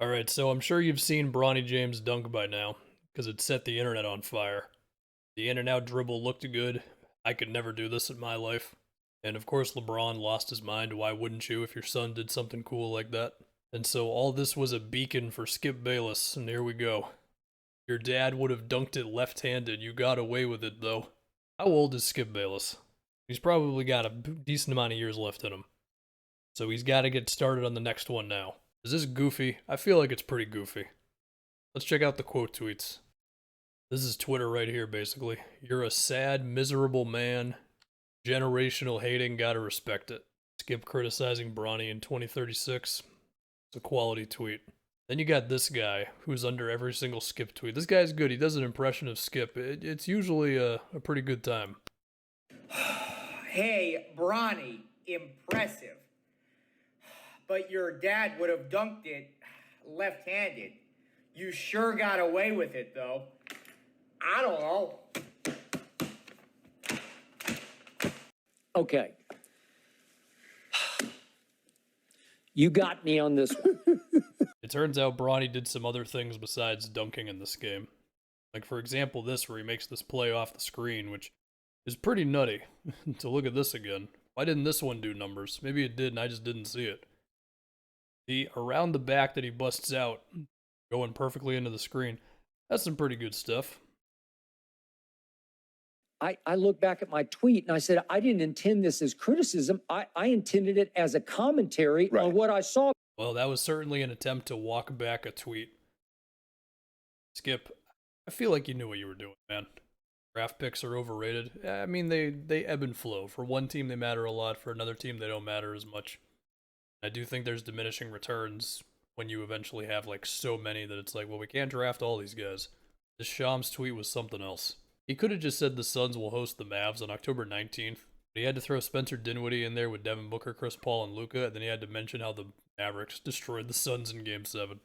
Alright, so I'm sure you've seen Bronny James dunk by now, because it set the internet on fire. The in and out dribble looked good. I could never do this in my life. And of course, LeBron lost his mind. Why wouldn't you if your son did something cool like that? And so all this was a beacon for Skip Bayless, and here we go. Your dad would have dunked it left handed. You got away with it, though. How old is Skip Bayless? He's probably got a decent amount of years left in him. So he's got to get started on the next one now. Is this goofy? I feel like it's pretty goofy. Let's check out the quote tweets. This is Twitter right here, basically. You're a sad, miserable man. Generational hating, gotta respect it. Skip criticizing Bronny in 2036. It's a quality tweet. Then you got this guy, who's under every single Skip tweet. This guy's good. He does an impression of Skip. It's usually a pretty good time. Hey, Bronny, impressive. But your dad would have dunked it left-handed. You sure got away with it, though. I don't know. Okay. You got me on this one. It turns out Bronny did some other things besides dunking in this game. Like, for example, this where he makes this play off the screen, which is pretty nutty. To look at this again. Why didn't this one do numbers? Maybe it did and I just didn't see it. The around the back that he busts out, going perfectly into the screen, that's some pretty good stuff. I look back at my tweet and I said, I didn't intend this as criticism. I intended it as a commentary on what I saw. Well, that was certainly an attempt to walk back a tweet. Skip, I feel like you knew what you were doing, man. Draft picks are overrated. I mean, they ebb and flow. For one team, they matter a lot. For another team, they don't matter as much. I do think there's diminishing returns when you eventually have like so many that it's like, well, we can't draft all these guys. This Shams tweet was something else. He could have just said the Suns will host the Mavs on October 19th, but he had to throw Spencer Dinwiddie in there with Devin Booker, Chris Paul, and Luka, and then he had to mention how the Mavericks destroyed the Suns in Game 7.